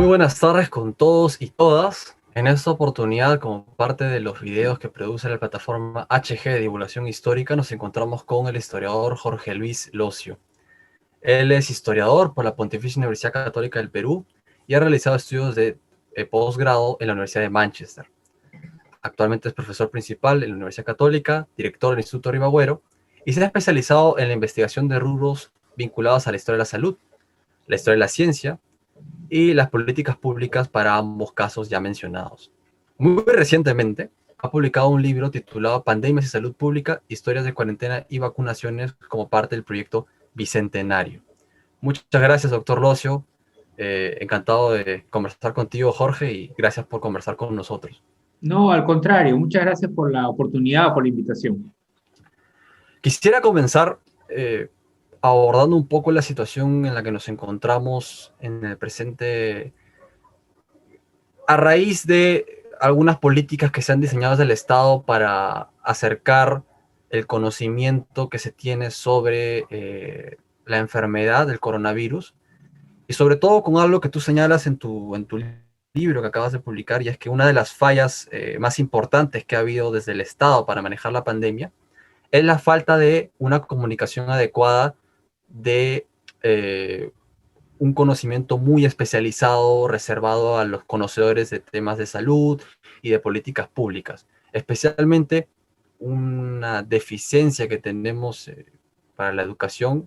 buenas tardes con todos y todas. En esta oportunidad, como parte de los videos que produce la plataforma HG de Divulgación Histórica, nos encontramos con el historiador Jorge Luis Locio. Él es historiador por la Pontificia Universidad Católica del Perú y ha realizado estudios de posgrado en la Universidad de Manchester. Actualmente es profesor principal en la Universidad Católica, director del Instituto Ribagüero y se ha especializado en la investigación de rubros vinculados a la historia de la salud, la historia de la ciencia y las políticas públicas para ambos casos ya mencionados. Muy recientemente ha publicado un libro titulado Pandemias y Salud Pública, Historias de Cuarentena y Vacunaciones como parte del proyecto Bicentenario. Muchas gracias, doctor Locio. Encantado de conversar contigo, Jorge, y gracias por conversar con nosotros. No, al contrario, muchas gracias por la oportunidad, por la invitación. Quisiera comenzar abordando un poco la situación en la que nos encontramos en el presente a raíz de algunas políticas que se han diseñado desde el Estado para acercar el conocimiento que se tiene sobre la enfermedad del coronavirus, y sobre todo con algo que tú señalas en tu libro que acabas de publicar, y es que una de las fallas más importantes que ha habido desde el Estado para manejar la pandemia es la falta de una comunicación adecuada de un conocimiento muy especializado, reservado a los conocedores de temas de salud y de políticas públicas. Especialmente una deficiencia que tenemos para la educación,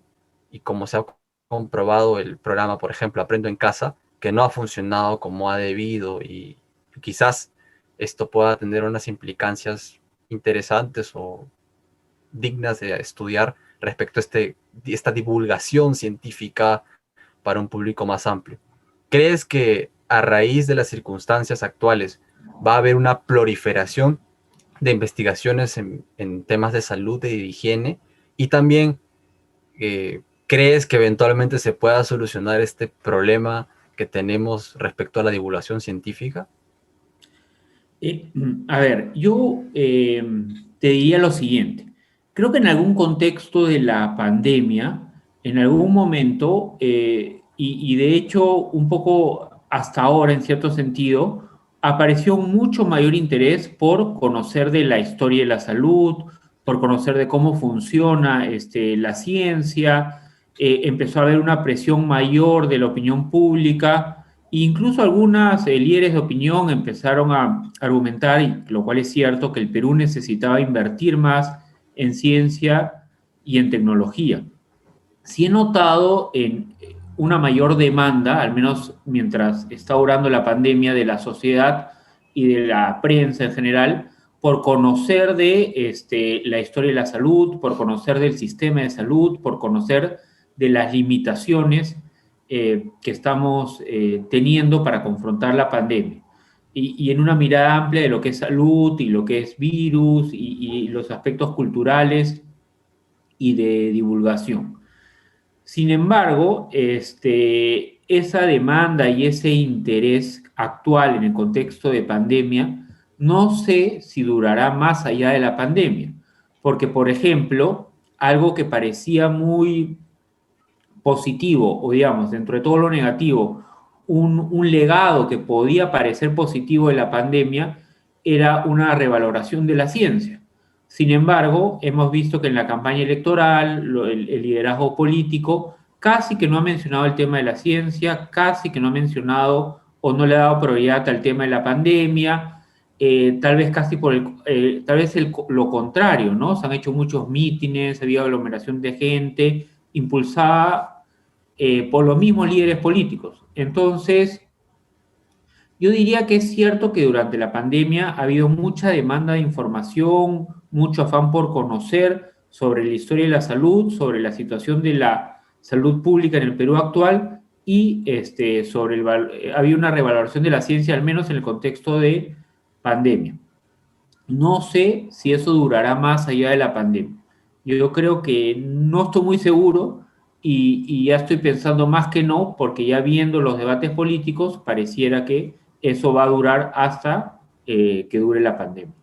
y como se ha comprobado el programa, por ejemplo, Aprendo en Casa, que no ha funcionado como ha debido, y quizás esto pueda tener unas implicancias interesantes o dignas de estudiar respecto a esta divulgación científica para un público más amplio. ¿Crees que a raíz de las circunstancias actuales va a haber una proliferación de investigaciones en temas de salud y de higiene? Y también, ¿crees que eventualmente se pueda solucionar este problema que tenemos respecto a la divulgación científica? A ver, yo te diría lo siguiente. Creo que en algún contexto de la pandemia, en algún momento, y de hecho un poco hasta ahora en cierto sentido, apareció mucho mayor interés por conocer de la historia de la salud, por conocer de cómo funciona la ciencia. Empezó a haber una presión mayor de la opinión pública. Incluso algunas líderes de opinión empezaron a argumentar, y lo cual es cierto, que el Perú necesitaba invertir más en ciencia y en tecnología. Sí he notado en una mayor demanda, al menos mientras está durando la pandemia, de la sociedad y de la prensa en general, por conocer de la historia de la salud, por conocer del sistema de salud, por conocer de las limitaciones que estamos teniendo para confrontar la pandemia. Y en una mirada amplia de lo que es salud y lo que es virus y los aspectos culturales y de divulgación. Sin embargo, esa demanda y ese interés actual en el contexto de pandemia, no sé si durará más allá de la pandemia. Porque, por ejemplo, algo que parecía muy positivo, o digamos, dentro de todo lo negativo, un legado que podía parecer positivo de la pandemia, era una revaloración de la ciencia. Sin embargo, hemos visto que en la campaña electoral, el liderazgo político casi que no ha mencionado el tema de la ciencia, casi que no ha mencionado o no le ha dado prioridad al tema de la pandemia, tal vez casi tal vez lo contrario, ¿no? Se han hecho muchos mítines, ha habido aglomeración de gente impulsada por los mismos líderes políticos. Entonces, yo diría que es cierto que durante la pandemia ha habido mucha demanda de información, mucho afán por conocer sobre la historia de la salud, sobre la situación de la salud pública en el Perú actual y había una revaloración de la ciencia, al menos en el contexto de pandemia. No sé si eso durará más allá de la pandemia. Yo creo que no estoy muy seguro y ya estoy pensando más que no, porque ya viendo los debates políticos, pareciera que eso va a durar hasta que dure la pandemia.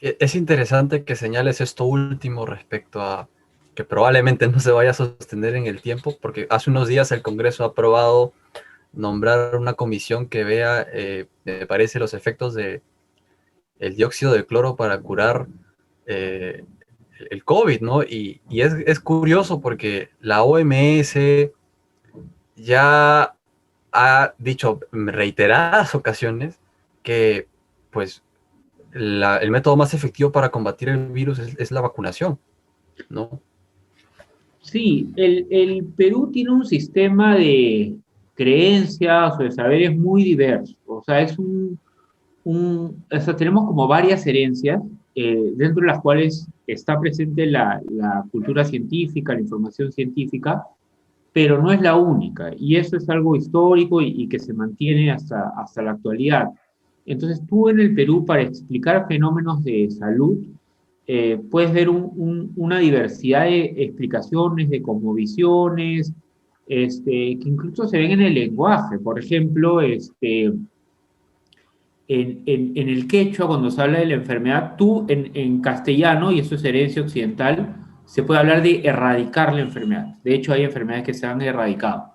Es interesante que señales esto último respecto a que probablemente no se vaya a sostener en el tiempo, porque hace unos días el Congreso ha aprobado nombrar una comisión que vea, me parece, los efectos de el dióxido de cloro para curar eh, el COVID, ¿no? Y es curioso porque la OMS ya ha dicho en reiteradas ocasiones que, pues, el método más efectivo para combatir el virus es la vacunación, ¿no? Sí, el Perú tiene un sistema de creencias o de saberes muy diverso. O sea, o sea, tenemos como varias herencias, dentro de las cuales está presente la cultura científica, la información científica, pero no es la única. Y eso es algo histórico y que se mantiene hasta la actualidad. Entonces, tú en el Perú, para explicar fenómenos de salud, puedes ver una diversidad de explicaciones, de cosmovisiones, que incluso se ven en el lenguaje. Por ejemplo, en el quechua, cuando se habla de la enfermedad, tú en castellano, y eso es herencia occidental, se puede hablar de erradicar la enfermedad. De hecho, hay enfermedades que se han erradicado.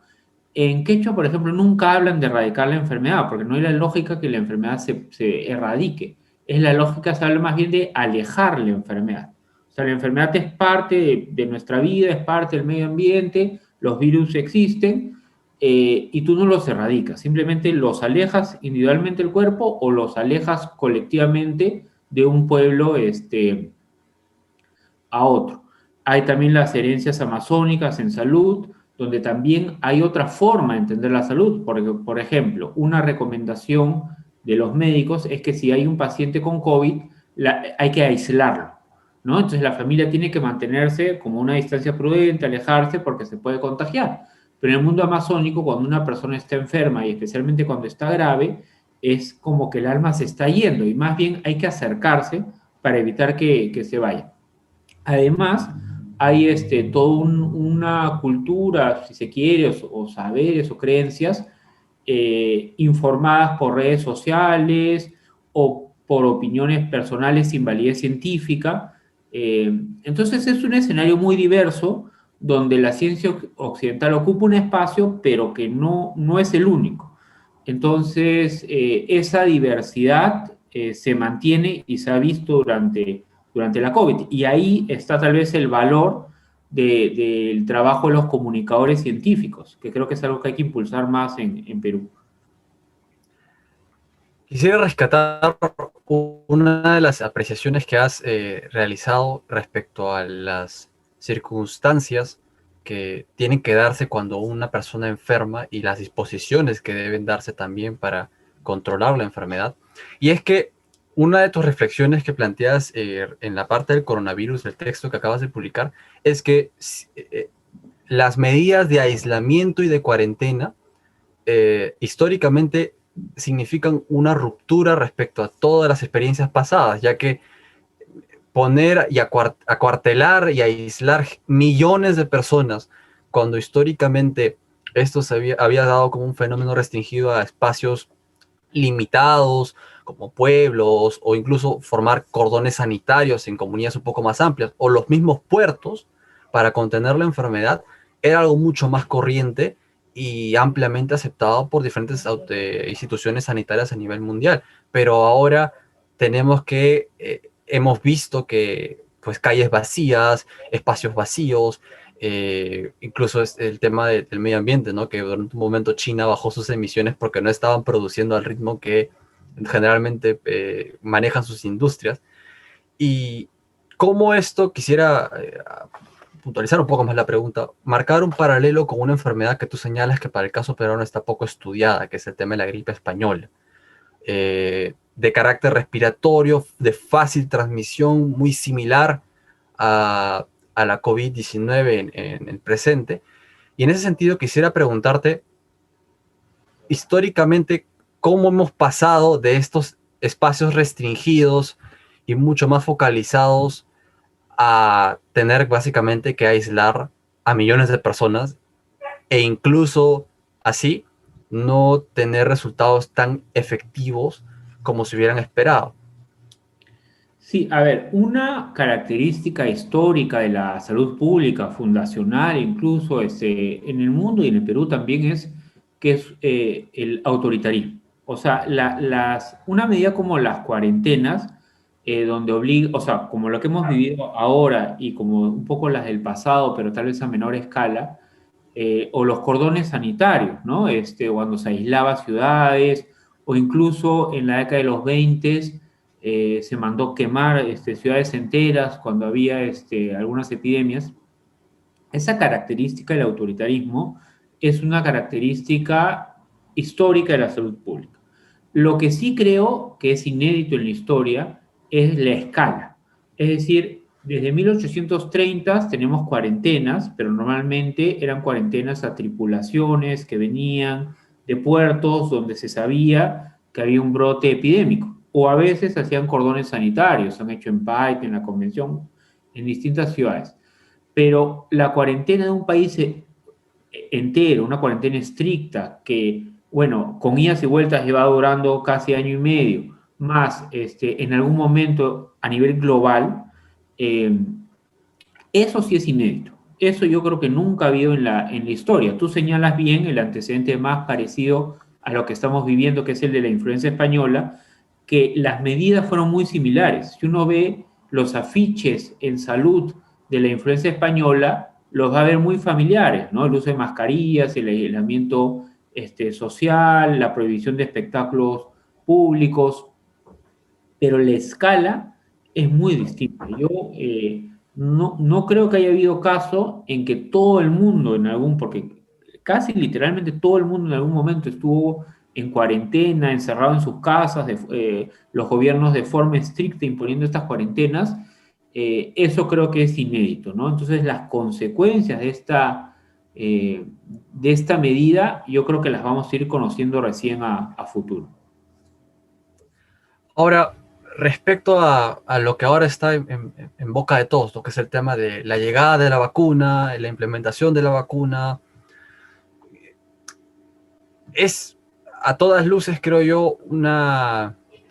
En quechua, por ejemplo, nunca hablan de erradicar la enfermedad, porque no hay la lógica que la enfermedad se erradique. Es la lógica, se habla más bien de alejar la enfermedad. O sea, la enfermedad es parte de nuestra vida, es parte del medio ambiente, los virus existen, y tú no los erradicas, simplemente los alejas individualmente del cuerpo o los alejas colectivamente de un pueblo a otro. Hay también las herencias amazónicas en salud, donde también hay otra forma de entender la salud. Porque, por ejemplo, una recomendación de los médicos es que si hay un paciente con COVID, hay que aislarlo, ¿no? Entonces la familia tiene que mantenerse como una distancia prudente, alejarse porque se puede contagiar. Pero en el mundo amazónico, cuando una persona está enferma y especialmente cuando está grave, es como que el alma se está yendo y más bien hay que acercarse para evitar que se vaya. Además, hay toda una cultura, si se quiere, o saberes o creencias informadas por redes sociales o por opiniones personales sin validez científica. Entonces es un escenario muy diverso donde la ciencia occidental ocupa un espacio, pero que no es el único. Entonces, esa diversidad se mantiene y se ha visto durante la COVID. Y ahí está tal vez el valor del trabajo de los comunicadores científicos, que creo que es algo que hay que impulsar más en Perú. Quisiera rescatar una de las apreciaciones que has realizado respecto a las circunstancias que tienen que darse cuando una persona enferma y las disposiciones que deben darse también para controlar la enfermedad. Y es que una de tus reflexiones que planteas en la parte del coronavirus, del texto que acabas de publicar, es que las medidas de aislamiento y de cuarentena históricamente significan una ruptura respecto a todas las experiencias pasadas, ya que poner y acuartelar y aislar millones de personas cuando históricamente esto había dado como un fenómeno restringido a espacios limitados, como pueblos, o incluso formar cordones sanitarios en comunidades un poco más amplias, o los mismos puertos para contener la enfermedad, era algo mucho más corriente y ampliamente aceptado por diferentes instituciones sanitarias a nivel mundial. Pero ahora tenemos que, hemos visto que pues calles vacías, espacios vacíos, incluso es el tema del medio ambiente, ¿no? Que durante un momento China bajó sus emisiones porque no estaban produciendo al ritmo que generalmente manejan sus industrias. Y cómo esto, quisiera puntualizar un poco más la pregunta, marcar un paralelo con una enfermedad que tú señalas que para el caso peruano está poco estudiada, que es el tema de la gripe española, de carácter respiratorio, de fácil transmisión, muy similar a la COVID-19 en el presente. Y en ese sentido quisiera preguntarte, históricamente, ¿cómo hemos pasado de estos espacios restringidos y mucho más focalizados a tener básicamente que aislar a millones de personas e incluso así no tener resultados tan efectivos como se hubieran esperado? Sí, a ver, una característica histórica de la salud pública, fundacional, incluso en el mundo y en el Perú también es que es el autoritarismo. O sea, una medida como las cuarentenas, donde obliga, o sea, como lo que hemos vivido ahora y como un poco las del pasado, pero tal vez a menor escala, o los cordones sanitarios, ¿no? Cuando se aislaba ciudades, o incluso en la década de los 20 se mandó quemar ciudades enteras cuando había algunas epidemias. Esa característica del autoritarismo es una característica histórica de la salud pública. Lo que sí creo que es inédito en la historia es la escala. Es decir, desde 1830 tenemos cuarentenas, pero normalmente eran cuarentenas a tripulaciones que venían de puertos donde se sabía que había un brote epidémico. O a veces hacían cordones sanitarios, se han hecho en Paita, en la Convención, en distintas ciudades. Pero la cuarentena de un país entero, una cuarentena estricta que, bueno, con idas y vueltas lleva durando casi año y medio, más en algún momento a nivel global, eh, eso sí es inédito. Eso yo creo que nunca ha habido en la historia. Tú señalas bien el antecedente más parecido a lo que estamos viviendo, que es el de la influenza española, que las medidas fueron muy similares. Si uno ve los afiches en salud de la influenza española, los va a ver muy familiares, ¿no? El uso de mascarillas, el aislamiento social, la prohibición de espectáculos públicos, pero la escala es muy distinta. Yo no creo que haya habido caso en que todo el mundo porque casi literalmente todo el mundo en algún momento estuvo en cuarentena, encerrado en sus casas, los gobiernos de forma estricta imponiendo estas cuarentenas. Eso creo que es inédito, ¿no? Entonces las consecuencias eh, de esta medida yo creo que las vamos a ir conociendo recién a futuro. Ahora, respecto a lo que ahora está en boca de todos, lo que es el tema de la llegada de la vacuna, la implementación de la vacuna, es a todas luces, creo yo,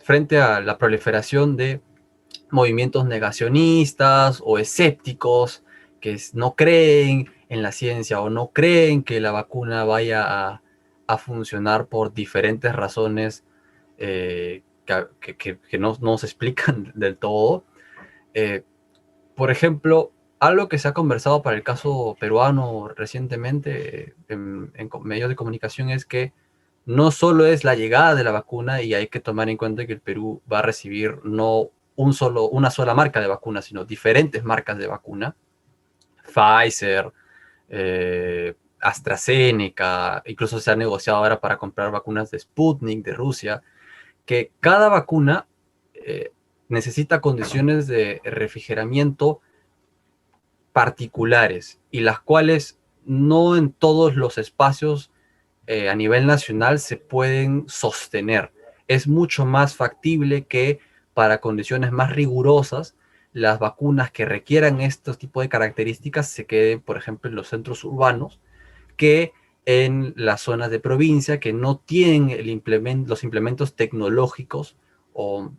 frente a la proliferación de movimientos negacionistas o escépticos que no creen en la ciencia o no creen que la vacuna vaya a funcionar por diferentes razones que no se explican del todo. Eh, por ejemplo, algo que se ha conversado para el caso peruano recientemente en medios de comunicación es que no solo es la llegada de la vacuna, y hay que tomar en cuenta que el Perú va a recibir no una sola marca de vacuna, sino diferentes marcas de vacuna. Pfizer, AstraZeneca, incluso se ha negociado ahora para comprar vacunas de Sputnik, de Rusia, que cada vacuna eh, necesita condiciones de refrigeramiento particulares y las cuales no en todos los espacios a nivel nacional se pueden sostener. Es mucho más factible que para condiciones más rigurosas las vacunas que requieran estos tipos de características se queden, por ejemplo, en los centros urbanos, que en las zonas de provincia que no tienen los implementos tecnológicos o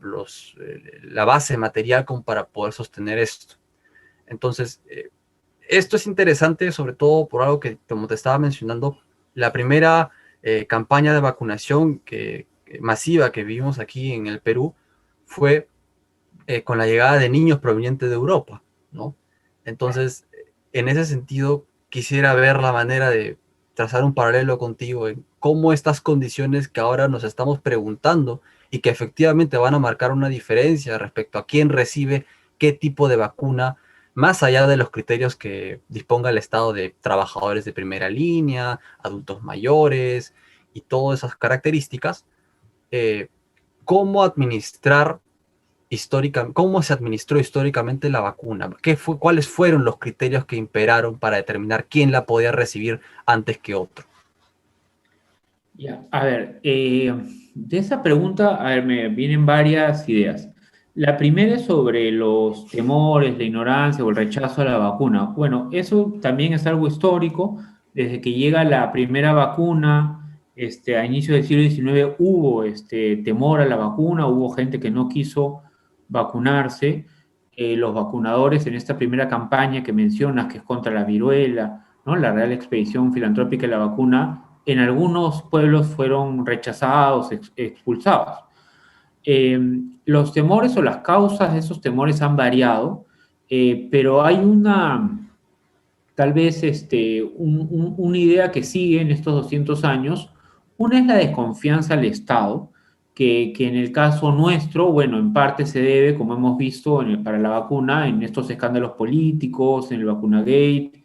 la base material como para poder sostener esto. Entonces, esto es interesante sobre todo por algo que, como te estaba mencionando, la primera campaña de vacunación masiva que vimos aquí en el Perú fue con la llegada de niños provenientes de Europa, ¿no? Entonces, en ese sentido, quisiera ver la manera de trazar un paralelo contigo en cómo estas condiciones que ahora nos estamos preguntando y que efectivamente van a marcar una diferencia respecto a quién recibe qué tipo de vacuna, más allá de los criterios que disponga el Estado de trabajadores de primera línea, adultos mayores y todas esas características, eh, cómo administrar cómo se administró históricamente la vacuna, cuáles fueron los criterios que imperaron para determinar quién la podía recibir antes que otro. Ya, a ver, de esa pregunta, a ver, me vienen varias ideas. La primera es sobre los temores, la ignorancia o el rechazo a la vacuna. Bueno, eso también es algo histórico. Desde que llega la primera vacuna, a inicios del siglo XIX hubo temor a la vacuna, hubo gente que no quiso vacunarse. Los vacunadores en esta primera campaña que mencionas, que es contra la viruela, ¿no? La Real Expedición Filantrópica de la Vacuna, en algunos pueblos fueron rechazados, expulsados. Eh, los temores o las causas de esos temores han variado, pero hay tal vez una idea que sigue en estos 200 años. Una es la desconfianza al Estado, que en el caso nuestro, bueno, en parte se debe, como hemos visto para la vacuna, en estos escándalos políticos, en el vacunagate,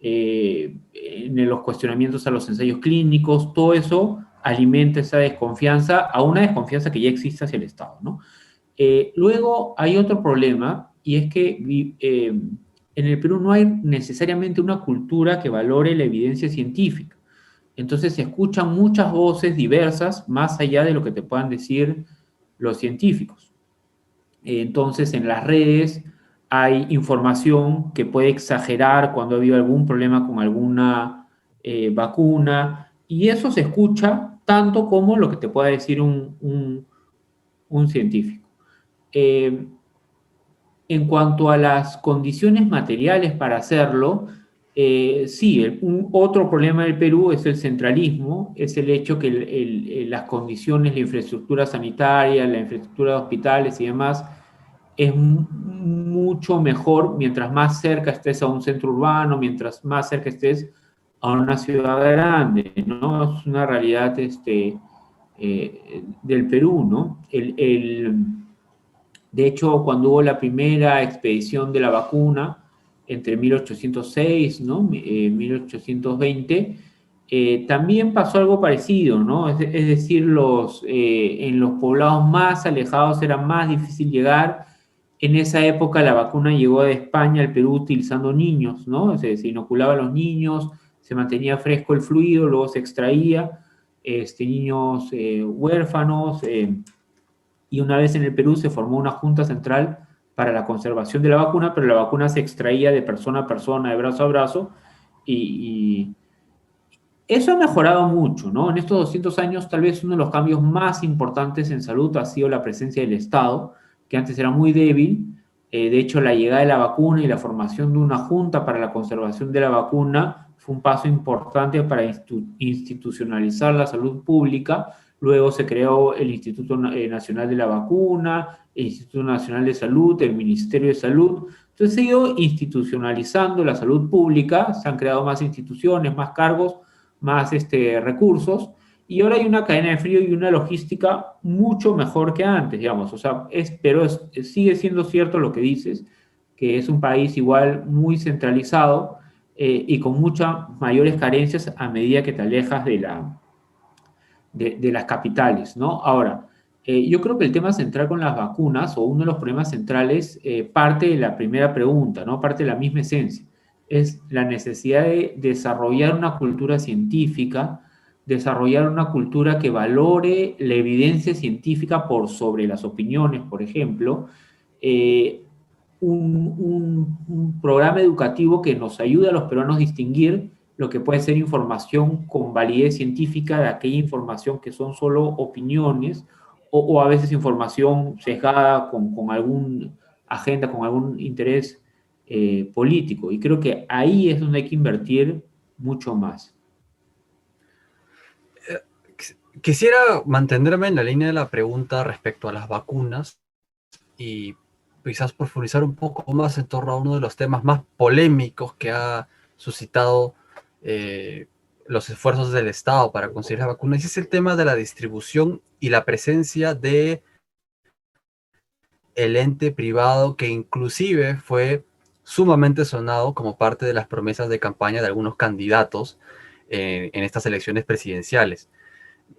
en los cuestionamientos a los ensayos clínicos, todo eso alimenta esa desconfianza, a una desconfianza que ya existe hacia el Estado, ¿no? Luego hay otro problema, y es que en el Perú no hay necesariamente una cultura que valore la evidencia científica. Entonces se escuchan muchas voces diversas más allá de lo que te puedan decir los científicos. Entonces en las redes hay información que puede exagerar cuando ha habido algún problema con alguna vacuna, y eso se escucha tanto como lo que te pueda decir un científico. Eh, en cuanto a las condiciones materiales para hacerlo, sí, otro problema del Perú es el centralismo, es el hecho que las condiciones, la infraestructura sanitaria, la infraestructura de hospitales y demás es mucho mejor mientras más cerca estés a un centro urbano, mientras más cerca estés a una ciudad grande, ¿no? Es una realidad del Perú, ¿no? De hecho, cuando hubo la primera expedición de la vacuna, entre 1806, ¿no? 1820, también pasó algo parecido, ¿no? Es decir, en los poblados más alejados era más difícil llegar. En esa época la vacuna llegó de España al Perú utilizando niños, ¿no? Se inoculaba a los niños, se mantenía fresco el fluido, luego se extraía, niños huérfanos, y una vez en el Perú se formó una junta central para la conservación de la vacuna, pero la vacuna se extraía de persona a persona, de brazo a brazo, y eso ha mejorado mucho, ¿no? En estos 200 años, tal vez uno de los cambios más importantes en salud ha sido la presencia del Estado, que antes era muy débil. De hecho, la llegada de la vacuna y la formación de una junta para la conservación de la vacuna fue un paso importante para institucionalizar la salud pública. Luego se creó el Instituto Nacional de la Vacuna, el Instituto Nacional de Salud, el Ministerio de Salud. Entonces se ha ido institucionalizando la salud pública, se han creado más instituciones, más cargos, más recursos, y ahora hay una cadena de frío y una logística mucho mejor que antes, digamos. O sea, pero sigue siendo cierto lo que dices, que es un país igual muy centralizado, y con muchas mayores carencias a medida que te alejas de las capitales, ¿no? Ahora, yo creo que el tema central con las vacunas, o uno de los problemas centrales, parte de la primera pregunta, ¿no? Parte de la misma esencia. Es la necesidad de desarrollar una cultura científica, desarrollar una cultura que valore la evidencia científica por sobre las opiniones, por ejemplo. eh, un programa educativo que nos ayude a los peruanos a distinguir lo que puede ser información con validez científica de aquella información que son solo opiniones, o a veces información sesgada con algún agenda, con algún interés político. Y creo que ahí es donde hay que invertir mucho más. Quisiera mantenerme en la línea de la pregunta respecto a las vacunas y quizás profundizar un poco más en torno a uno de los temas más polémicos que ha suscitado eh, los esfuerzos del Estado para conseguir la vacuna, y ese es el tema de la distribución y la presencia de el ente privado, que inclusive fue sumamente sonado como parte de las promesas de campaña de algunos candidatos en estas elecciones presidenciales.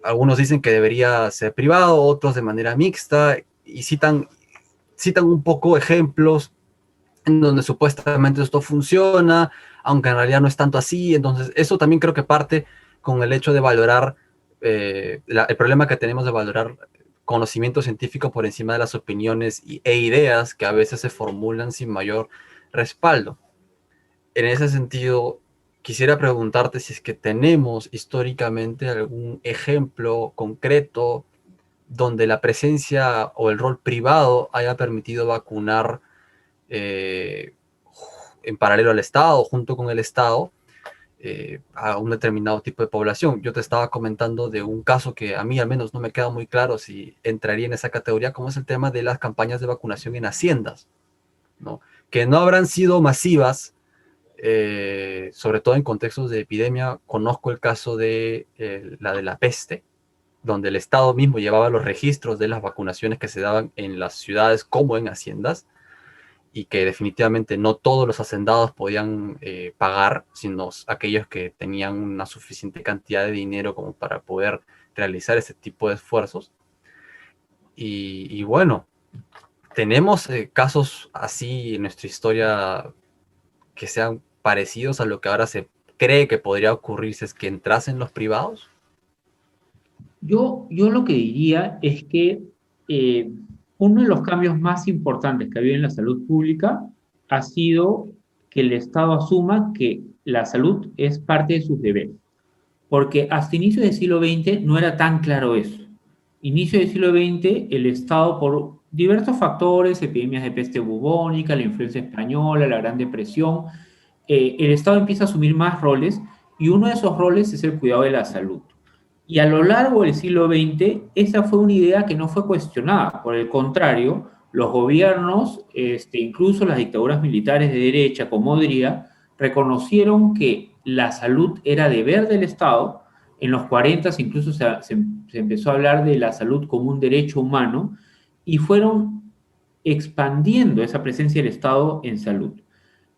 Algunos dicen que debería ser privado, otros de manera mixta, y citan un poco ejemplos en donde supuestamente esto funciona, aunque en realidad no es tanto así. Entonces, eso también creo que parte con el hecho de valorar, el problema que tenemos de valorar conocimiento científico por encima de las opiniones e ideas que a veces se formulan sin mayor respaldo. En ese sentido, quisiera preguntarte si es que tenemos históricamente algún ejemplo concreto donde la presencia o el rol privado haya permitido vacunar eh, en paralelo al Estado, junto con el Estado, a un determinado tipo de población. Yo te estaba comentando de un caso que a mí al menos no me queda muy claro si entraría en esa categoría, como es el tema de las campañas de vacunación en haciendas, ¿no? Que no habrán sido masivas, sobre todo en contextos de epidemia. Conozco el caso de la peste, donde el Estado mismo llevaba los registros de las vacunaciones que se daban en las ciudades como en haciendas, y que definitivamente no todos los hacendados podían pagar, sino aquellos que tenían una suficiente cantidad de dinero como para poder realizar ese tipo de esfuerzos. Y bueno, tenemos casos así en nuestra historia que sean parecidos a lo que ahora se cree que podría ocurrir si es que entrasen los privados. Yo lo que diría es que eh, uno de los cambios más importantes que ha habido en la salud pública ha sido que el Estado asuma que la salud es parte de sus deberes, porque hasta inicios del siglo XX no era tan claro eso. Inicio del siglo XX, el Estado, por diversos factores, epidemias de peste bubónica, la influencia española, la Gran Depresión, el Estado empieza a asumir más roles y uno de esos roles es el cuidado de la salud. Y a lo largo del siglo XX, esa fue una idea que no fue cuestionada. Por el contrario, los gobiernos, incluso las dictaduras militares de derecha, como Hongría, reconocieron que la salud era deber del Estado. En los 40 incluso se empezó a hablar de la salud como un derecho humano y fueron expandiendo esa presencia del Estado en salud.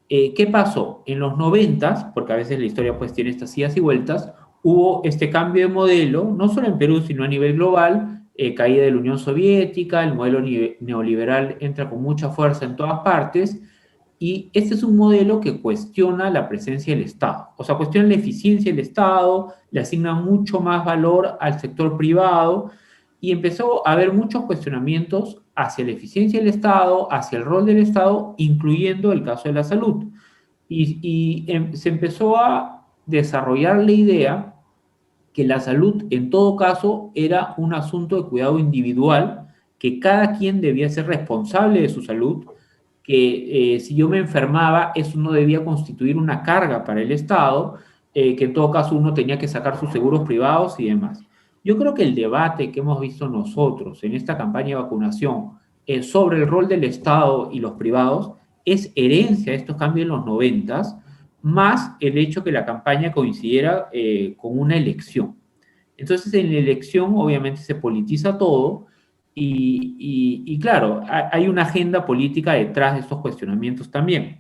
¿Qué pasó? En los 90, porque a veces la historia pues tiene estas idas y vueltas, hubo este cambio de modelo, no solo en Perú, sino a nivel global, caída de la Unión Soviética, el modelo neoliberal entra con mucha fuerza en todas partes, y este es un modelo que cuestiona la presencia del Estado, o sea, cuestiona la eficiencia del Estado, le asigna mucho más valor al sector privado, y empezó a haber muchos cuestionamientos hacia la eficiencia del Estado, hacia el rol del Estado, incluyendo el caso de la salud. Se empezó a desarrollar la idea que la salud en todo caso era un asunto de cuidado individual, que cada quien debía ser responsable de su salud, que si yo me enfermaba eso no debía constituir una carga para el Estado, que en todo caso uno tenía que sacar sus seguros privados y demás. Yo creo que el debate que hemos visto nosotros en esta campaña de vacunación sobre el rol del Estado y los privados es herencia de estos cambios en los 90, más el hecho que la campaña coincidiera con una elección. Entonces, en la elección obviamente se politiza todo y claro, hay una agenda política detrás de estos cuestionamientos también.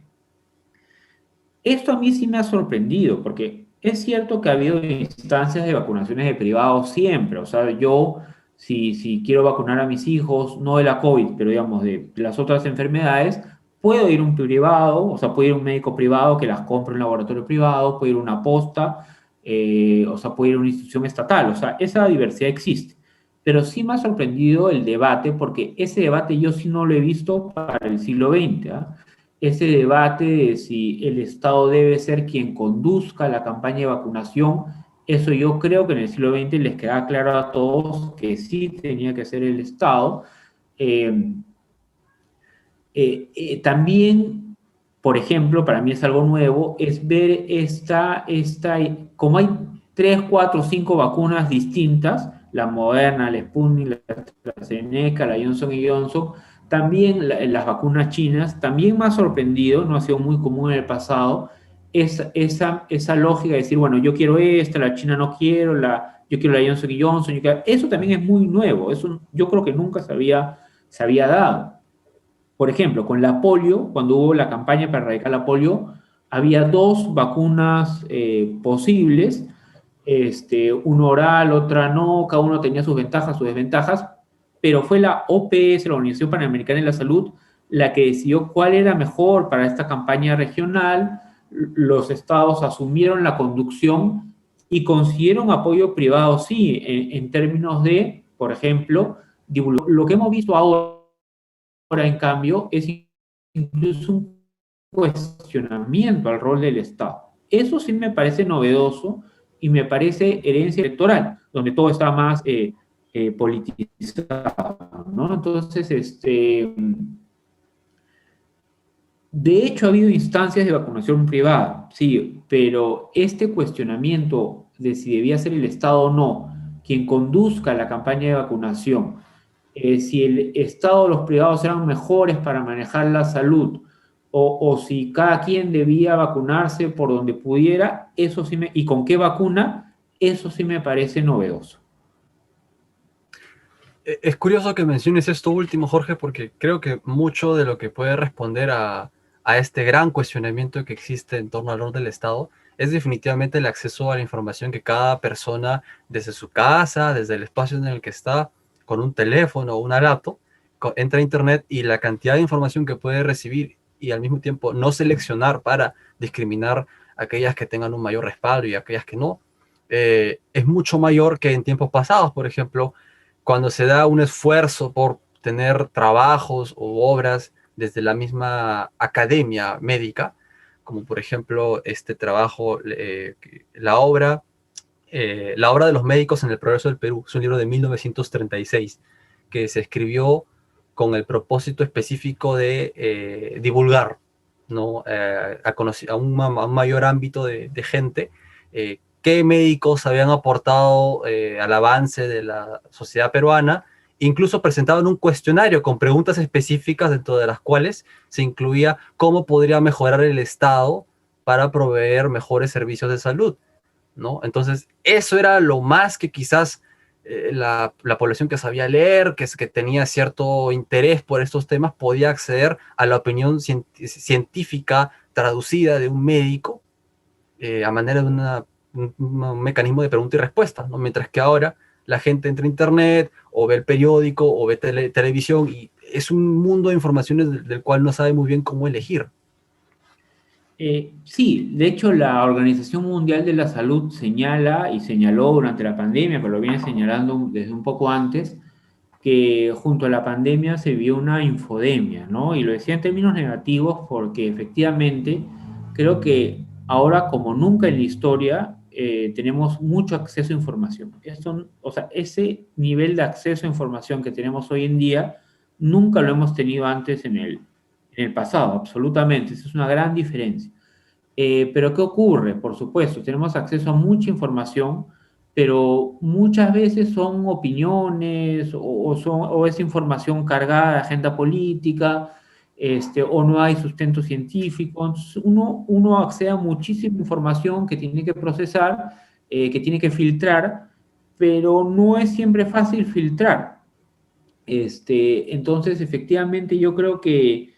Esto a mí sí me ha sorprendido, porque es cierto que ha habido instancias de vacunaciones de privados siempre. O sea, yo, si quiero vacunar a mis hijos, no de la COVID, pero digamos de las otras enfermedades, puedo ir a un privado, o sea, puedo ir a un médico privado que las compre en un laboratorio privado, puedo ir a una posta, o sea, puedo ir a una institución estatal. O sea, esa diversidad existe. Pero sí me ha sorprendido el debate, porque ese debate yo sí no lo he visto para el siglo XX, ¿ah? Ese debate de si el Estado debe ser quien conduzca la campaña de vacunación, eso yo creo que en el siglo XX les queda claro a todos que sí tenía que ser el Estado. Eh, También, por ejemplo, para mí es algo nuevo, es ver como hay 3, 4, 5 vacunas distintas, la Moderna, la Sputnik, la AstraZeneca, la Johnson Johnson, también las vacunas chinas, también me ha sorprendido, no ha sido muy común en el pasado, esa lógica de decir, bueno, yo quiero esta, la China no quiero, yo quiero la Johnson Johnson, eso también es muy nuevo, eso yo creo que nunca se había dado. Por ejemplo, con la polio, cuando hubo la campaña para erradicar la polio, había dos vacunas posibles, una oral, otra no, cada uno tenía sus ventajas, sus desventajas, pero fue la OPS, la Organización Panamericana de la Salud, la que decidió cuál era mejor para esta campaña regional. Los estados asumieron la conducción y consiguieron apoyo privado, sí, en términos de, por ejemplo, lo que hemos visto ahora en cambio, es incluso un cuestionamiento al rol del Estado. Eso sí me parece novedoso y me parece herencia electoral, donde todo está más politizado, ¿no? Entonces, De hecho, ha habido instancias de vacunación privada, sí, pero este cuestionamiento de si debía ser el Estado o no quien conduzca la campaña de vacunación, si el Estado o los privados eran mejores para manejar la salud, o si cada quien debía vacunarse por donde pudiera, eso sí y con qué vacuna, eso sí me parece novedoso. Es curioso que menciones esto último, Jorge, porque creo que mucho de lo que puede responder a este gran cuestionamiento que existe en torno al rol del Estado es definitivamente el acceso a la información que cada persona desde su casa, desde el espacio en el que está, con un teléfono o una laptop, entra a Internet y la cantidad de información que puede recibir y al mismo tiempo no seleccionar para discriminar aquellas que tengan un mayor respaldo y aquellas que no, es mucho mayor que en tiempos pasados. Por ejemplo, cuando se da un esfuerzo por tener trabajos o obras desde la misma academia médica, como por ejemplo este trabajo, la obra de los médicos en el progreso del Perú, es un libro de 1936 que se escribió con el propósito específico de divulgar, ¿no? A un mayor ámbito de gente, qué médicos habían aportado al avance de la sociedad peruana. Incluso presentaban un cuestionario con preguntas específicas, dentro de las cuales se incluía cómo podría mejorar el Estado para proveer mejores servicios de salud, ¿no? Entonces, eso era lo más que quizás la población que sabía leer, que tenía cierto interés por estos temas, podía acceder a la opinión científica traducida de un médico, a manera de un mecanismo de pregunta y respuesta, ¿no? Mientras que ahora la gente entra a internet o ve el periódico o ve televisión, y es un mundo de informaciones del cual no sabe muy bien cómo elegir. Sí, de hecho la Organización Mundial de la Salud señala y señaló durante la pandemia, pero lo viene señalando desde un poco antes, que junto a la pandemia se vio una infodemia, ¿no? Y lo decía en términos negativos porque efectivamente creo que ahora como nunca en la historia tenemos mucho acceso a información. Esto, o sea, ese nivel de acceso a información que tenemos hoy en día nunca lo hemos tenido antes en el pasado, absolutamente. Esa es una gran diferencia. Pero ¿qué ocurre? Por supuesto, tenemos acceso a mucha información, pero muchas veces son opiniones o es información cargada de agenda política, o no hay sustento científico. Entonces uno accede a muchísima información que tiene que procesar, que tiene que filtrar, pero no es siempre fácil filtrar. Entonces, efectivamente, yo creo que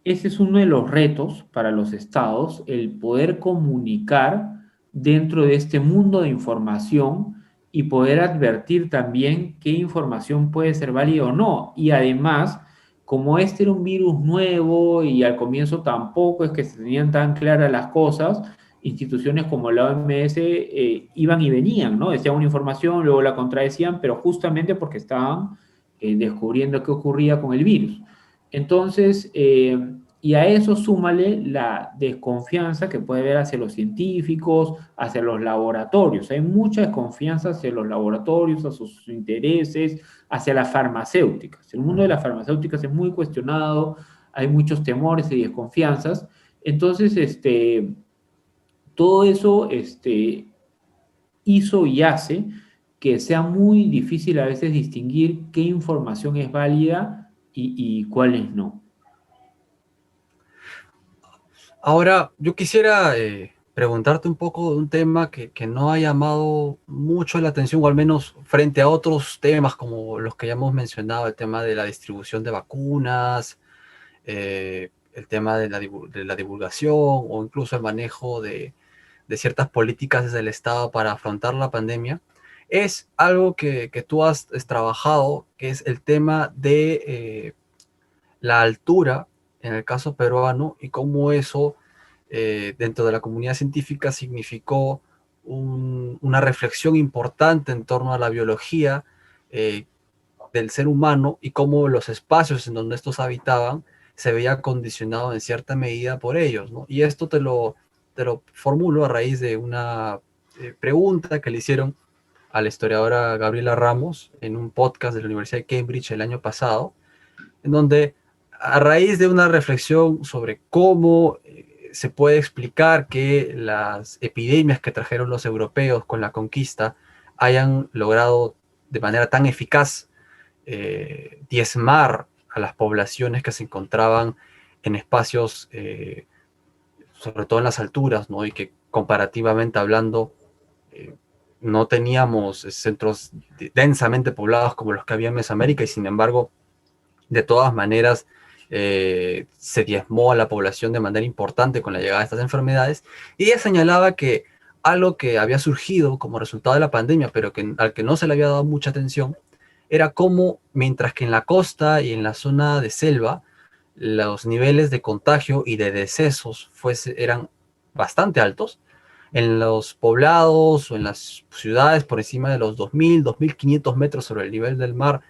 ese es uno de los retos para los estados, el poder comunicar dentro de este mundo de información y poder advertir también qué información puede ser válida o no. Y además, como este era un virus nuevo y al comienzo tampoco es que se tenían tan claras las cosas, instituciones como la OMS iban y venían, ¿no? Decían una información, luego la contradecían, pero justamente porque estaban descubriendo qué ocurría con el virus. Entonces, y a eso súmale la desconfianza que puede haber hacia los científicos, hacia los laboratorios. Hay mucha desconfianza hacia los laboratorios, hacia sus intereses, hacia las farmacéuticas. El mundo de las farmacéuticas es muy cuestionado, hay muchos temores y desconfianzas. Entonces, todo eso hizo y hace que sea muy difícil a veces distinguir qué información es válida y cuáles no. Ahora, yo quisiera preguntarte un poco de un tema que no ha llamado mucho la atención, o al menos frente a otros temas como los que ya hemos mencionado, el tema de la distribución de vacunas, el tema de de la divulgación, o incluso el manejo de ciertas políticas desde el Estado para afrontar la pandemia. Es algo que tú has trabajado, que es el tema de la altura en el caso peruano, y cómo eso dentro de la comunidad científica significó una reflexión importante en torno a la biología eh, del ser humano, y cómo los espacios en donde estos habitaban se veía condicionado en cierta medida por ellos, ¿no? Y esto te lo formulo a raíz de una pregunta que le hicieron a la historiadora Gabriela Ramos en un podcast de la Universidad de Cambridge el año pasado, en donde a raíz de una reflexión sobre cómo se puede explicar que las epidemias que trajeron los europeos con la conquista hayan logrado de manera tan eficaz diezmar a las poblaciones que se encontraban en espacios, sobre todo en las alturas, ¿no? Y que comparativamente hablando, eh, no teníamos centros densamente poblados como los que había en Mesoamérica, y sin embargo, de todas maneras, se diezmó a la población de manera importante con la llegada de estas enfermedades. Y ella señalaba que algo que había surgido como resultado de la pandemia, pero que, al que no se le había dado mucha atención, era cómo, mientras que en la costa y en la zona de selva, los niveles de contagio y de decesos eran bastante altos, en los poblados o en las ciudades por encima de los 2.000, 2.500 metros sobre el nivel del mar,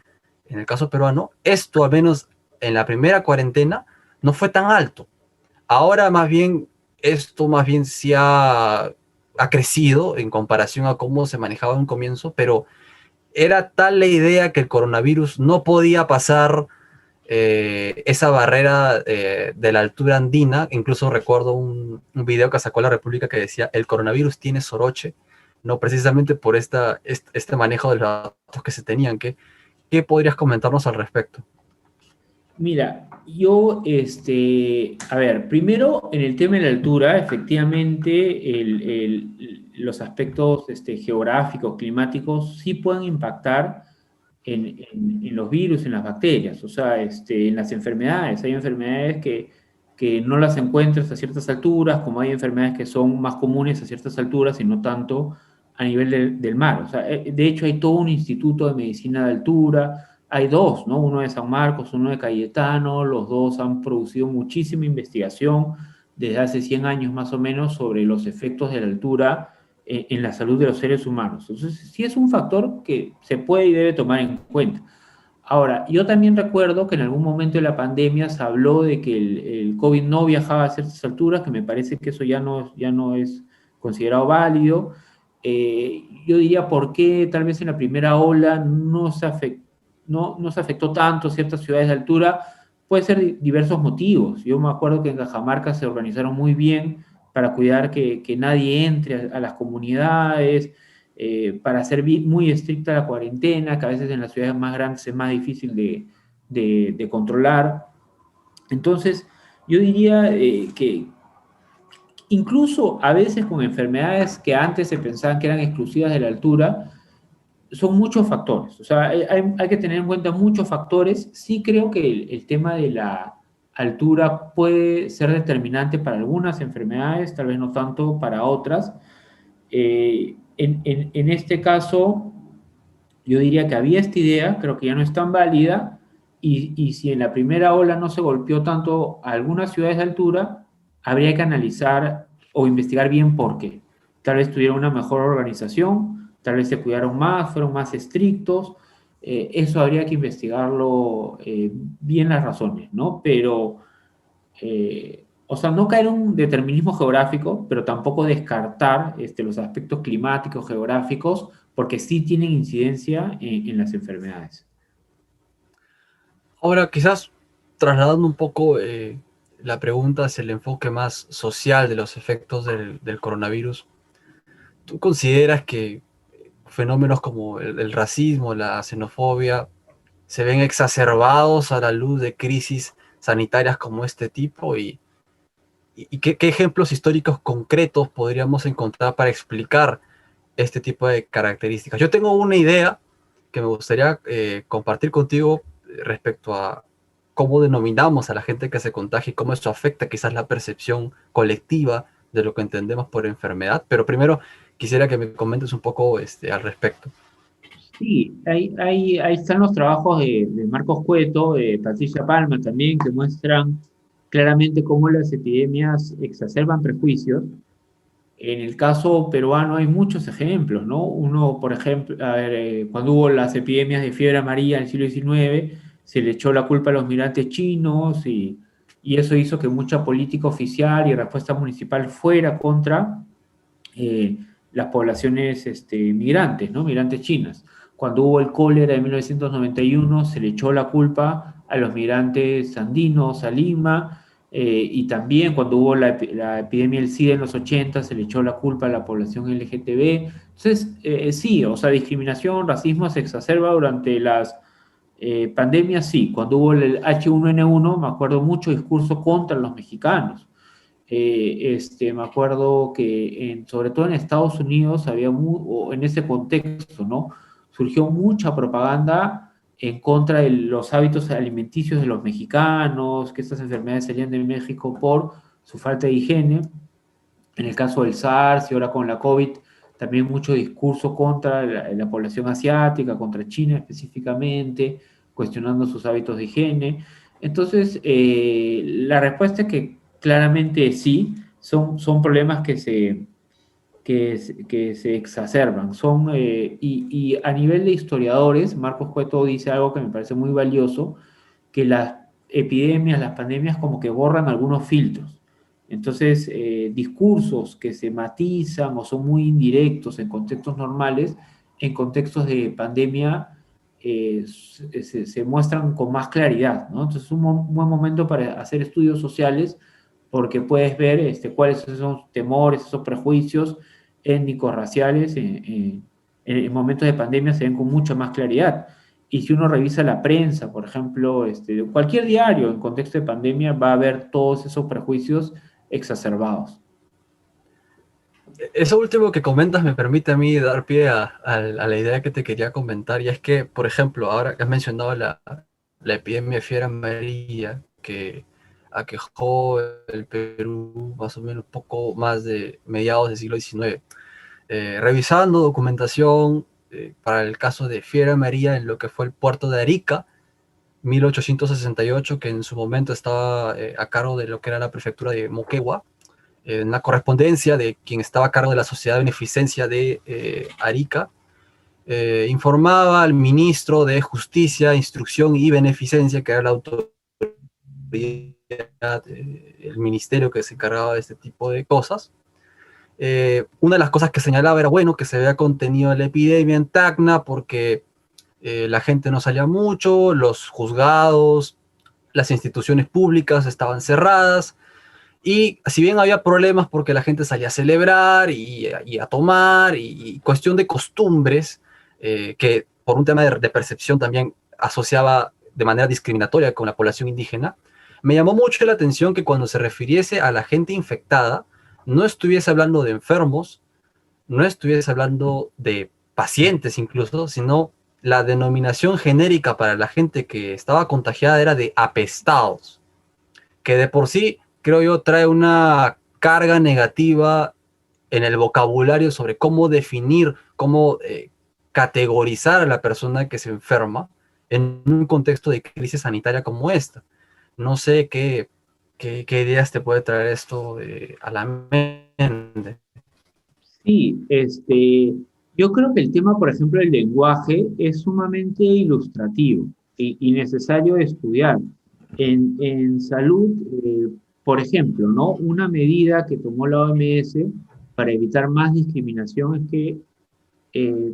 en el caso peruano, esto al menos en la primera cuarentena no fue tan alto. Ahora más bien, esto más bien sí ha crecido en comparación a cómo se manejaba en un comienzo, pero era tal la idea que el coronavirus no podía pasar esa barrera de la altura andina. Incluso recuerdo un video que sacó la República que decía: el coronavirus tiene soroche, no precisamente por este manejo de los datos que se tenían. ¿Qué podrías comentarnos al respecto? Mira, yo, a ver, primero en el tema de la altura, efectivamente, los aspectos geográficos, climáticos, sí pueden impactar en los virus, en las bacterias, o sea, en las enfermedades. Hay enfermedades que no las encuentras a ciertas alturas, como hay enfermedades que son más comunes a ciertas alturas y no tanto a nivel del mar. O sea, de hecho, hay todo un instituto de medicina de altura. Hay dos, ¿no? Uno de San Marcos, uno de Cayetano. Los dos han producido muchísima investigación desde hace 100 años más o menos sobre los efectos de la altura en la salud de los seres humanos. Entonces, sí es un factor que se puede y debe tomar en cuenta. Ahora, yo también recuerdo que en algún momento de la pandemia se habló de que el COVID no viajaba a ciertas alturas, que me parece que eso ya no es considerado válido. Yo diría por qué tal vez en la primera ola no se afectó tanto ciertas ciudades de altura. Puede ser diversos motivos. Yo me acuerdo que en Cajamarca se organizaron muy bien para cuidar que nadie entre a las comunidades, para ser muy estricta la cuarentena, que a veces en las ciudades más grandes es más difícil de controlar. Entonces, yo diría que incluso a veces con enfermedades que antes se pensaban que eran exclusivas de la altura, son muchos factores. O sea, hay que tener en cuenta muchos factores. Sí creo que el tema de la altura puede ser determinante para algunas enfermedades, tal vez no tanto para otras. En este caso, yo diría que había esta idea, creo que ya no es tan válida, y si en la primera ola no se golpeó tanto a algunas ciudades de altura, habría que analizar o investigar bien por qué. Tal vez tuvieron una mejor organización, tal vez se cuidaron más, fueron más estrictos. Eso habría que investigarlo bien las razones, ¿no? Pero o sea, no caer en un determinismo geográfico, pero tampoco descartar los aspectos climáticos, geográficos, porque sí tienen incidencia en las enfermedades. Ahora, quizás trasladando un poco la pregunta hacia el enfoque más social de los efectos del coronavirus, ¿tú consideras que fenómenos como el racismo, la xenofobia, se ven exacerbados a la luz de crisis sanitarias como este tipo? ¿Y qué ejemplos históricos concretos podríamos encontrar para explicar este tipo de características? Yo tengo una idea que me gustaría compartir contigo respecto a cómo denominamos a la gente que se contagia y cómo eso afecta quizás la percepción colectiva de lo que entendemos por enfermedad. Pero primero quisiera que me comentes un poco al respecto. Sí, ahí están los trabajos de Marcos Cueto, de Patricia Palma también, que muestran claramente cómo las epidemias exacerban prejuicios. En el caso peruano hay muchos ejemplos, ¿no? Uno, por ejemplo, a ver, cuando hubo las epidemias de fiebre amarilla en el siglo XIX, se le echó la culpa a los migrantes chinos y eso hizo que mucha política oficial y respuesta municipal fuera contra eh, las poblaciones migrantes, ¿no? Migrantes chinas. Cuando hubo el cólera en 1991, se le echó la culpa a los migrantes andinos a Lima, y también cuando hubo la epidemia del SIDA en los 80 se le echó la culpa a la población LGTB. Entonces, sí, o sea, discriminación, racismo se exacerba durante las pandemias, sí. Cuando hubo el H1N1, me acuerdo mucho discurso contra los mexicanos. Me acuerdo que sobre todo en Estados Unidos o en ese contexto, ¿no? Surgió mucha propaganda en contra de los hábitos alimenticios de los mexicanos, que estas enfermedades salían de México por su falta de higiene. En el caso del SARS y ahora con la COVID, también mucho discurso contra la población asiática, contra China específicamente, cuestionando sus hábitos de higiene. Entonces, la respuesta es que claramente sí, son problemas que se exacerban. Y a nivel de historiadores, Marcos Cueto dice algo que me parece muy valioso, que las epidemias, las pandemias como que borran algunos filtros. Entonces, discursos que se matizan o son muy indirectos en contextos normales, en contextos de pandemia, se muestran con más claridad, ¿no? Entonces, es un buen momento para hacer estudios sociales porque puedes ver cuáles son esos temores, esos prejuicios étnicos, raciales, en momentos de pandemia se ven con mucha más claridad. Y si uno revisa la prensa, por ejemplo, cualquier diario en contexto de pandemia va a ver todos esos prejuicios exacerbados. Eso último que comentas me permite a mí dar pie a la idea que te quería comentar, y es que, por ejemplo, ahora que has mencionado la epidemia de fiebre amarilla que aquejó el Perú más o menos poco más de mediados del siglo XIX, revisando documentación para el caso de fiebre amarilla en lo que fue el puerto de Arica, 1868, que en su momento estaba a cargo de lo que era la prefectura de Moquegua, en la correspondencia de quien estaba a cargo de la Sociedad de Beneficencia de Arica, informaba al ministro de Justicia, Instrucción y Beneficencia, que era la autoridad, el ministerio que se encargaba de este tipo de cosas. Una de las cosas que señalaba era, bueno, que se había contenido la epidemia en Tacna porque la gente no salía mucho, los juzgados, las instituciones públicas estaban cerradas, y si bien había problemas porque la gente salía a celebrar y a tomar, y cuestión de costumbres, que por un tema de percepción también asociaba de manera discriminatoria con la población indígena, me llamó mucho la atención que cuando se refiriese a la gente infectada, no estuviese hablando de enfermos, no estuviese hablando de pacientes incluso, sino la denominación genérica para la gente que estaba contagiada era de apestados, que de por sí, creo yo, trae una carga negativa en el vocabulario sobre cómo definir, cómo categorizar a la persona que se enferma en un contexto de crisis sanitaria como esta. No sé qué ideas te puede traer esto a la mente. Sí, yo creo que el tema, por ejemplo, del lenguaje es sumamente ilustrativo y necesario de estudiar. En salud, por ejemplo, ¿no? Una medida que tomó la OMS para evitar más discriminación es que eh,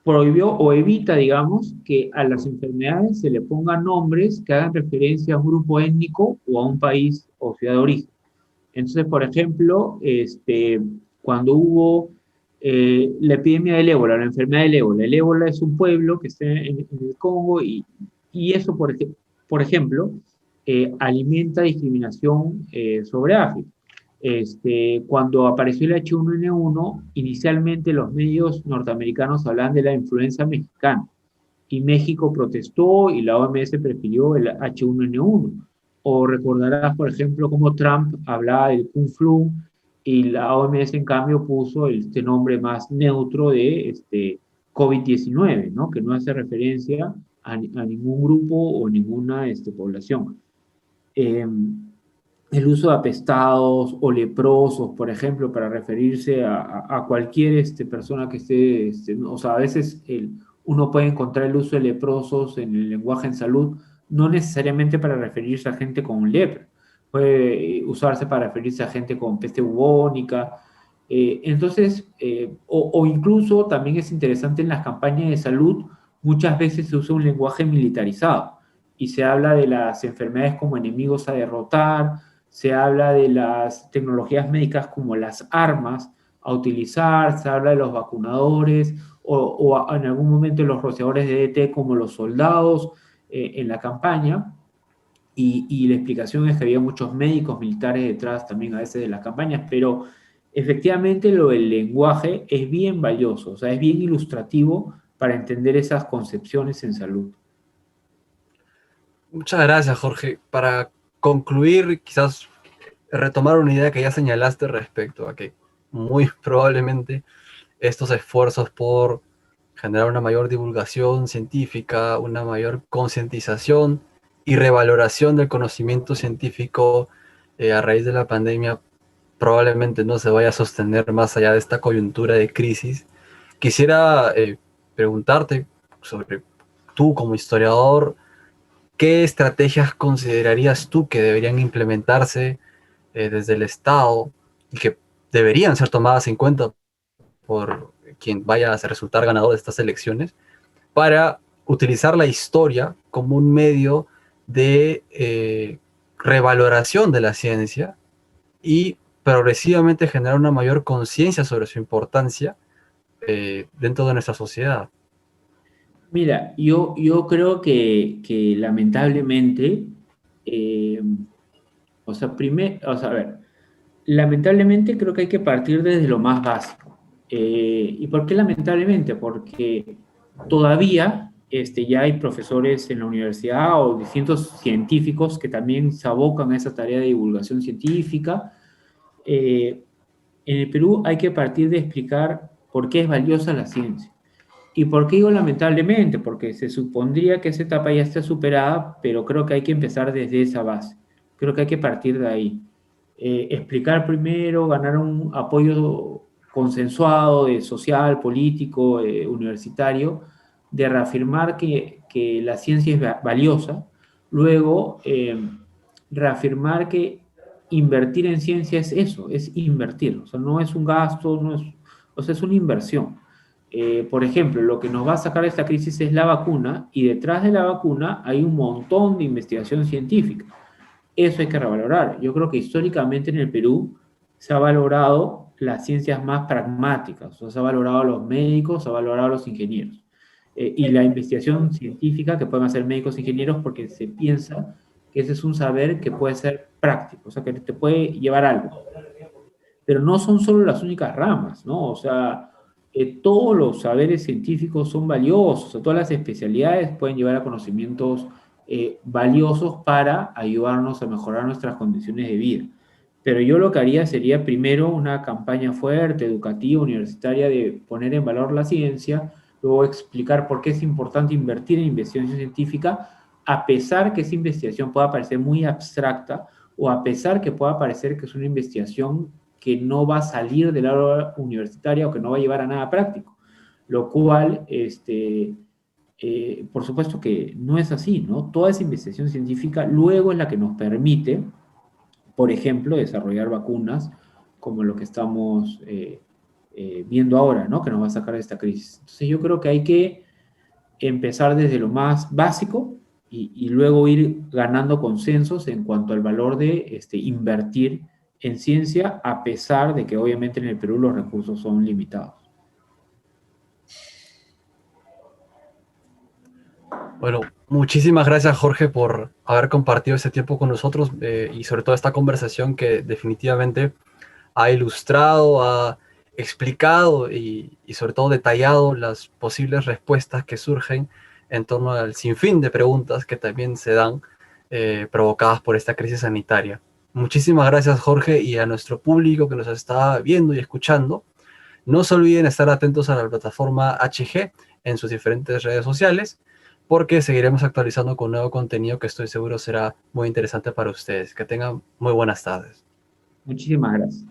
prohibió o evita, digamos, que a las enfermedades se le pongan nombres que hagan referencia a un grupo étnico o a un país o ciudad de origen. Entonces, por ejemplo, cuando hubo la epidemia del ébola, la enfermedad del ébola, el ébola es un pueblo que está en el Congo y eso, por ejemplo, alimenta discriminación sobre África. Cuando apareció el H1N1, inicialmente los medios norteamericanos hablaban de la influenza mexicana y México protestó y la OMS prefirió el H1N1. O recordarás, por ejemplo, cómo Trump hablaba del Kung Flu y la OMS en cambio puso este nombre más neutro de COVID-19, ¿no? Que no hace referencia a ningún grupo o ninguna población. Eh, el uso de apestados o leprosos, por ejemplo, para referirse a cualquier persona que esté, o sea, a veces uno puede encontrar el uso de leprosos en el lenguaje en salud, no necesariamente para referirse a gente con lepra, puede usarse para referirse a gente con peste bubónica. O incluso también es interesante en las campañas de salud, muchas veces se usa un lenguaje militarizado y se habla de las enfermedades como enemigos a derrotar, se habla de las tecnologías médicas como las armas a utilizar, se habla de los vacunadores o en algún momento los rociadores de DT como los soldados en la campaña. Y la explicación es que había muchos médicos militares detrás también a veces de las campañas, pero efectivamente lo del lenguaje es bien valioso, o sea, es bien ilustrativo para entender esas concepciones en salud. Muchas gracias, Jorge. Para concluir, quizás retomar una idea que ya señalaste respecto a que muy probablemente estos esfuerzos por generar una mayor divulgación científica, una mayor concientización y revaloración del conocimiento científico a raíz de la pandemia probablemente no se vaya a sostener más allá de esta coyuntura de crisis. Quisiera preguntarte sobre tú como historiador, ¿qué estrategias considerarías tú que deberían implementarse desde el Estado y que deberían ser tomadas en cuenta por quien vaya a resultar ganador de estas elecciones para utilizar la historia como un medio de revaloración de la ciencia y progresivamente generar una mayor conciencia sobre su importancia dentro de nuestra sociedad? Mira, yo creo que lamentablemente, eh, a ver, lamentablemente creo que hay que partir desde lo más básico. ¿Y por qué lamentablemente? Porque todavía ya hay profesores en la universidad o distintos científicos que también se abocan a esa tarea de divulgación científica. Eh, en el Perú hay que partir de explicar por qué es valiosa la ciencia. ¿Y por qué digo lamentablemente? Porque se supondría que esa etapa ya está superada, pero creo que hay que empezar desde esa base. Creo que hay que partir de ahí. Explicar primero, ganar un apoyo consensuado de social, político, universitario, de reafirmar que la ciencia es valiosa. Luego, reafirmar que invertir en ciencia es eso, es invertir. O sea, no es un gasto, no es, o sea, es una inversión. Por ejemplo, lo que nos va a sacar de esta crisis es la vacuna y detrás de la vacuna hay un montón de investigación científica. Eso hay que revalorar. Yo creo que históricamente en el Perú se ha valorado las ciencias más pragmáticas, o sea, se ha valorado a los médicos, se ha valorado a los ingenieros. Y la investigación científica que pueden hacer médicos e ingenieros porque se piensa que ese es un saber que puede ser práctico, o sea, que te puede llevar algo. Pero no son solo las únicas ramas, ¿no? O sea, todos los saberes científicos son valiosos, o sea, todas las especialidades pueden llevar a conocimientos valiosos para ayudarnos a mejorar nuestras condiciones de vida. Pero yo lo que haría sería primero una campaña fuerte, educativa, universitaria, de poner en valor la ciencia, luego explicar por qué es importante invertir en investigación científica, a pesar que esa investigación pueda parecer muy abstracta o a pesar que pueda parecer que es una investigación que no va a salir del aula universitaria o que no va a llevar a nada práctico, lo cual, por supuesto que no es así, ¿no? Toda esa investigación científica luego es la que nos permite, por ejemplo, desarrollar vacunas como lo que estamos viendo ahora, ¿no? Que nos va a sacar de esta crisis. Entonces yo creo que hay que empezar desde lo más básico y luego ir ganando consensos en cuanto al valor de invertir en ciencia, a pesar de que obviamente en el Perú los recursos son limitados. Bueno, muchísimas gracias, Jorge, por haber compartido este tiempo con nosotros y sobre todo esta conversación que definitivamente ha ilustrado, ha explicado y sobre todo detallado las posibles respuestas que surgen en torno al sinfín de preguntas que también se dan provocadas por esta crisis sanitaria. Muchísimas gracias, Jorge, y a nuestro público que nos está viendo y escuchando. No se olviden estar atentos a la plataforma HG en sus diferentes redes sociales, porque seguiremos actualizando con nuevo contenido que estoy seguro será muy interesante para ustedes. Que tengan muy buenas tardes. Muchísimas gracias.